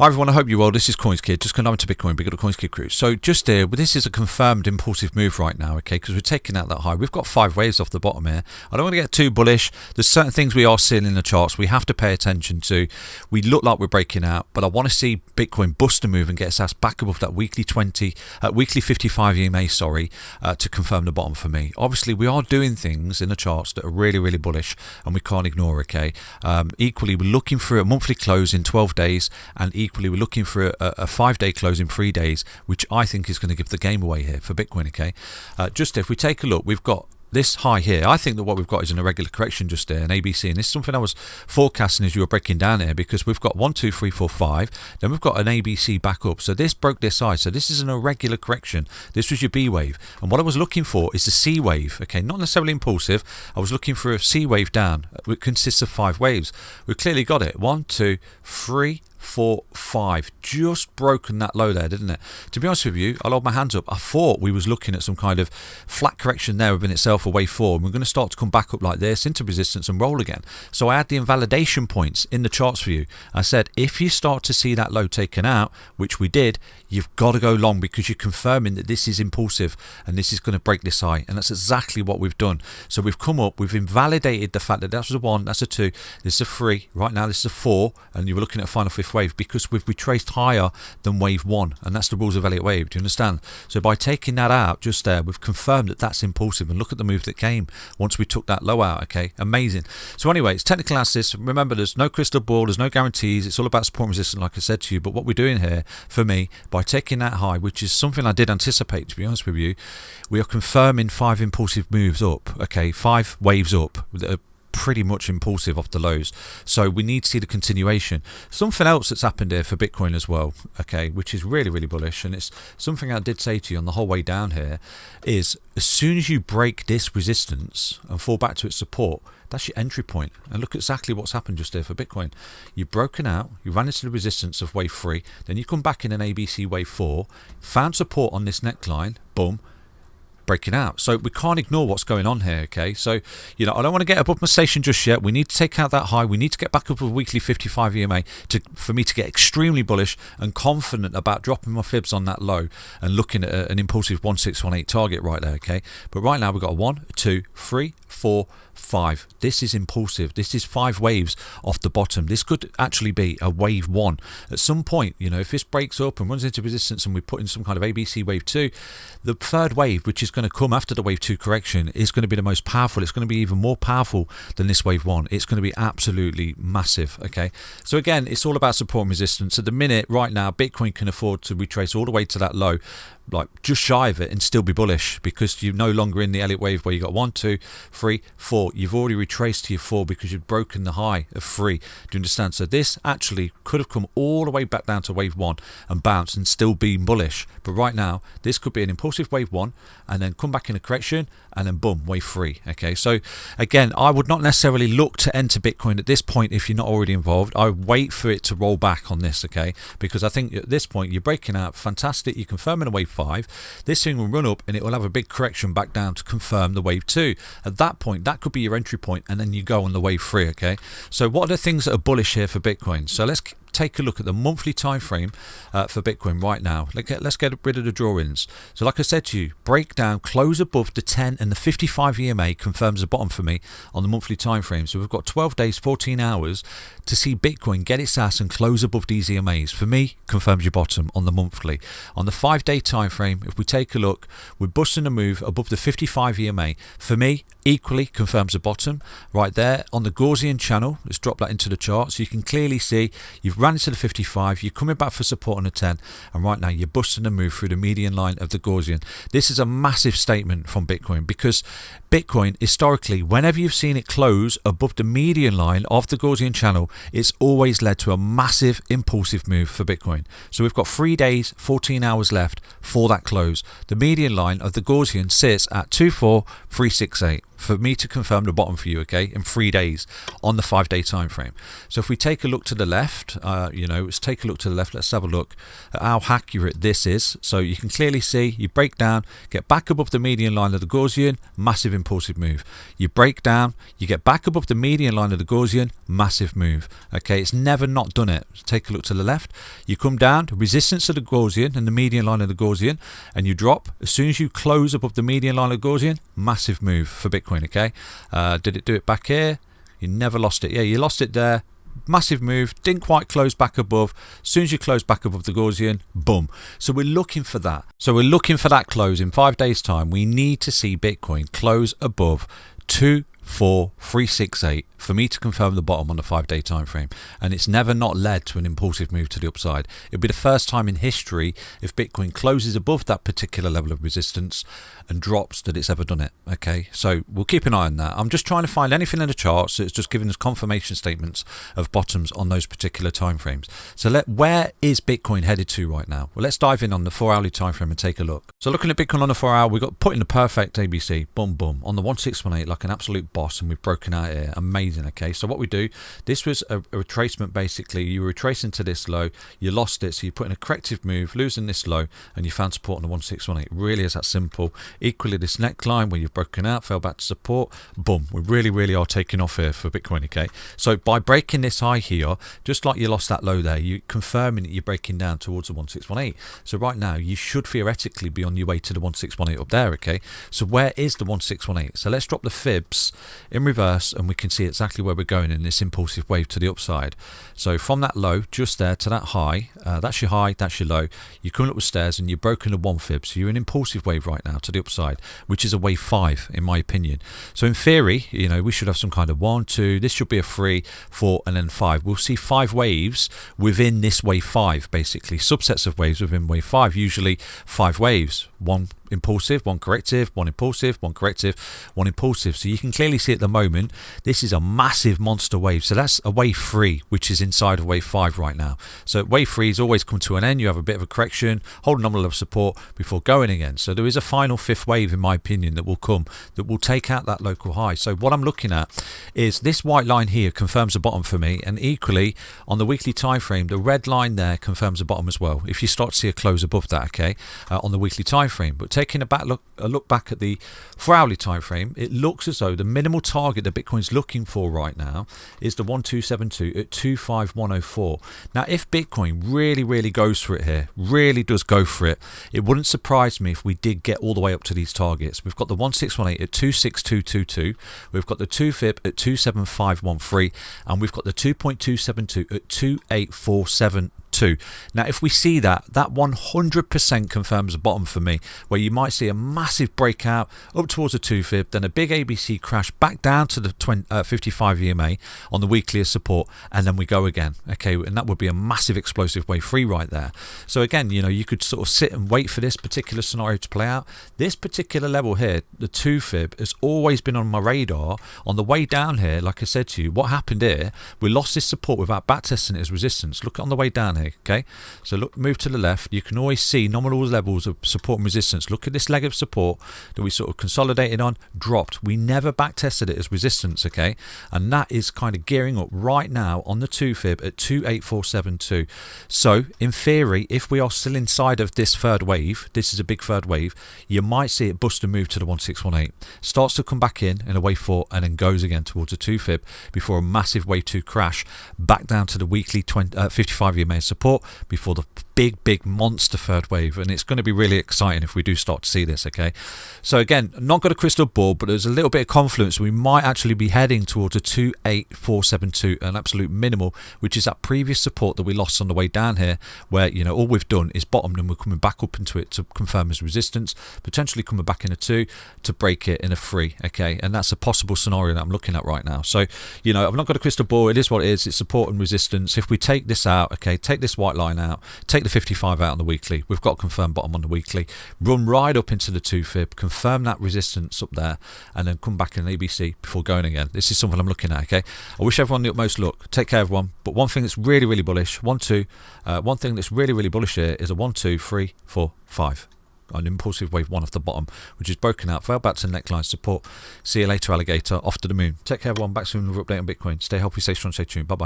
Hi everyone, I hope you're well. This is CoinsKid, just coming over to Bitcoin, big at the CoinsKid crew. So just here, this is a confirmed impulsive move right now, okay, because we're taking out that high. We've got 5 waves off the bottom here. I don't want to get too bullish. There's certain things we are seeing in the charts we have to pay attention to. We look like we're breaking out, but I want to see Bitcoin bust a move and get its ass back above that weekly 55 EMA, to confirm the bottom for me. Obviously, we are doing things in the charts that are really, really bullish, and we can't ignore, okay. Equally, we're looking for a monthly close in 12 days, and equally we're looking for a 5-day close in 3 days, which I think is going to give the game away here for Bitcoin, okay. Just if we take a look, we've got this high here. I think that what we've got is an irregular correction just there, an ABC, and this is something I was forecasting as you were breaking down here, because we've got 1, 2, 3, 4, 5, then we've got an ABC back up. So this broke this high, so this is an irregular correction. This was your B wave, and what I was looking for is the C wave, okay, not necessarily impulsive. I was looking for a C wave down, which consists of 5 waves. We've clearly got it. 1, 2, 3, 4, 5, just broken that low there, didn't it? To be honest with you, I'll hold my hands up. I thought we was looking at some kind of flat correction there within itself, a wave 4, and we're going to start to come back up like this into resistance and roll again. So I had the invalidation points in the charts for you. I said, if you start to see that low taken out, which we did, you've got to go long, because you're confirming that this is impulsive and this is going to break this high, and that's exactly what we've done. So we've come up, we've invalidated the fact that that was a 1, that's a 2, this is a 3, right now this is a 4, and you were looking at a final 5th wave, because we've retraced higher than wave 1, and that's the rules of Elliott wave. Do you understand? So by taking that out just there, we've confirmed that that's impulsive, and look at the move that came once we took that low out. Okay, amazing. So anyway, it's technical analysis. Remember, there's no crystal ball, there's no guarantees. It's all about support and resistance, like I said to you. But what we're doing here, for me, by taking that high, which is something I did anticipate, to be honest with you, we are confirming 5 impulsive moves up. Okay, 5 waves up that are pretty much impulsive off the lows, so we need to see the continuation. Something else that's happened here for Bitcoin as well, okay, which is really, really bullish, and it's something I did say to you on the whole way down here, is as soon as you break this resistance and fall back to its support, that's your entry point. And look exactly what's happened just here for Bitcoin. You've broken out, you ran into the resistance of wave 3, then you come back in an ABC wave 4, found support on this neckline, boom, breaking out. So we can't ignore what's going on here, okay. So I don't want to get above my station just yet. We need to take out that high. We need to get back up with weekly 55 EMA for me to get extremely bullish and confident about dropping my fibs on that low and looking at an impulsive 1618 target right there, okay. But right now we've got a 1, 2, 3, 4, 5. This is impulsive. This is 5 waves off the bottom. This could actually be a wave 1 at some point. If this breaks up and runs into resistance and we put in some kind of ABC wave 2, the third wave, which is going to come after the wave 2 correction, is going to be the most powerful. It's going to be even more powerful than this wave 1. It's going to be absolutely massive, okay. So again, it's all about support and resistance. At the minute right now, Bitcoin can afford to retrace all the way to that low, like just shy of it, and still be bullish, because you're no longer in the Elliott wave where you got 1, 2, 3, 4. You've already retraced to your 4 because you've broken the high of 3. Do you understand? So this actually could have come all the way back down to wave 1 and bounced and still been bullish. But right now, this could be an impulsive wave 1 and then come back in a correction and then boom, wave 3. Okay, so again, I would not necessarily look to enter Bitcoin at this point if you're not already involved. I would wait for it to roll back on this, okay, because I think at this point you're breaking out, fantastic, you're confirming a wave 5. This thing will run up and it will have a big correction back down to confirm the wave 2. At that point, that could be your entry point, and then you go on the wave 3, okay. So what are the things that are bullish here for Bitcoin? So let's take a look at the monthly time frame for Bitcoin right now. Let's get rid of the drawings. So like I said to you, breakdown, close above the 10 and the 55 EMA confirms the bottom for me on the monthly time frame. So we've got 12 days, 14 hours to see Bitcoin get its ass and close above these EMAs. For me, confirms your bottom on the monthly. On the 5-day time frame, if we take a look, we're busting a move above the 55 EMA. For me, equally confirms the bottom right there on the Gaussian channel. Let's drop that into the chart so you can clearly see you've ran into the 55, you're coming back for support on the 10, and right now you're busting a move through the median line of the Gaussian. This is a massive statement from Bitcoin, because Bitcoin historically, whenever you've seen it close above the median line of the Gaussian channel, it's always led to a massive impulsive move for Bitcoin. So we've got 3 days, 14 hours left for that close. The median line of the Gaussian sits at 24368. for me to confirm the bottom for you, okay, in 3 days on the 5-day time frame. So if we take a look to the left, let's take a look to the left. Let's have a look at how accurate this is. So you can clearly see you break down, get back above the median line of the Gaussian, massive impulsive move. You break down, you get back above the median line of the Gaussian, massive move. Okay, it's never not done it. So take a look to the left. You come down to resistance of the Gaussian and the median line of the Gaussian, and you drop. As soon as you close above the median line of the Gaussian, massive move for Bitcoin. Okay, did it do it back here? You never lost it. Yeah, you lost it there. Massive move, didn't quite close back above. As soon as you close back above the Gaussian, boom. So we're looking for that. So we're looking for that close in 5 days' time. We need to see Bitcoin close above 24368 for me to confirm the bottom on the 5-day time frame, and it's never not led to an impulsive move to the upside. It'll be the first time in history, if Bitcoin closes above that particular level of resistance and drops, that it's ever done it. Okay, so we'll keep an eye on that. I'm just trying to find anything in the charts that's just giving us confirmation statements of bottoms on those particular time frames. So where is Bitcoin headed to right now? Well, let's dive in on the 4-hourly time frame and take a look. So looking at Bitcoin on the 4-hour, we've got put in the perfect ABC, boom boom, on the 1618 like an absolute boss, and we've broken out here. Amazing. Okay, so what we do, this was a retracement. Basically, you were retracing to this low, you lost it, so you put in a corrective move, losing this low, and you found support on the 1618. It really is that simple. Equally, this neckline where you've broken out, fell back to support, boom, we really are taking off here for Bitcoin. Okay, so by breaking this high here, just like you lost that low there, you're confirming that you're breaking down towards the 1618. So right now you should theoretically be on your way to the 1618 up there. Okay, so where is the 1618? So let's drop the fibs in reverse, and we can see exactly where we're going in this impulsive wave to the upside. So from that low just there to that high, that's your high, that's your low. You're coming up the stairs and you're broken the 1 fib, so you're in impulsive wave right now to the upside, which is a wave 5 in my opinion. So in theory, we should have some kind of 1, 2, this should be a 3, 4, and then 5. We'll see 5 waves within this wave 5, basically subsets of waves within wave 5, usually 5 waves, 1 impulsive, 1 corrective, 1 impulsive, 1 corrective, 1 impulsive. So you can clearly see at the moment this is a massive monster wave. So that's a wave 3, which is inside of wave 5 right now. So wave 3 has always come to an end. You have a bit of a correction, hold a nominal level of support before going again. So there is a final 5th wave in my opinion that will come, that will take out that local high. So what I'm looking at is this white line here confirms the bottom for me, and equally on the weekly time frame the red line there confirms the bottom as well, if you start to see a close above that. Okay, on the weekly time frame. But taking a look back at the 4-hourly time frame, it looks as though the minimal target that Bitcoin's looking for right now is the 1272 at 25104. Now if Bitcoin really goes for it here, really does go for it, it wouldn't surprise me if we did get all the way up to these targets. We've got the 1618 at 26222, we've got the 2 fib at 27513, and we've got the 2.272 at 28472. Now if we see that 100% confirms the bottom for me, where you might see a massive breakout up towards a 2 fib, then a big ABC crash back down to the 55 EMA on the weekly as support, and then we go again. Okay, and that would be a massive explosive wave 3 right there. So again, you could sort of sit and wait for this particular scenario to play out. This particular level here, the 2 fib, has always been on my radar. On the way down here, like I said to you, what happened here, we lost this support without backtesting it as resistance. Look on the way down here. Okay, so look, move to the left, you can always see nominal levels of support and resistance. Look at this leg of support that we sort of consolidated on, dropped. We never back tested it as resistance. Okay, and that is kind of gearing up right now on the 2 fib at 28472. So in theory, if we are still inside of this third wave, this is a big third wave, you might see it bust and move to the 1618, starts to come back in a wave 4, and then goes again towards a 2 fib before a massive wave 2 crash back down to the weekly 55 EMA support before the big monster third wave. And it's going to be really exciting if we do start to see this. Okay, so again, not got a crystal ball, but there's a little bit of confluence. We might actually be heading towards a 28472, an absolute minimal, which is that previous support that we lost on the way down here, where all we've done is bottomed and we're coming back up into it to confirm as resistance, potentially coming back in a 2 to break it in a 3. Okay, and that's a possible scenario that I'm looking at right now. So I've not got a crystal ball, it is what it is, it's support and resistance. If we take this out, okay, take this white line out, take the 55 out on the weekly, we've got confirmed bottom on the weekly, run right up into the 2 fib, confirm that resistance up there, and then come back in ABC before going again. This is something I'm looking at. Okay, I wish everyone the utmost luck. Take care everyone. But one thing that's really bullish, one thing that's really bullish here is a 1 2 3 4 5. an impulsive wave 1 off the bottom, which is broken out, fell back to the neckline support. See you later, alligator. Off to the moon. Take care, everyone. Back soon with an update on Bitcoin. Stay healthy, stay strong, stay tuned. Bye bye.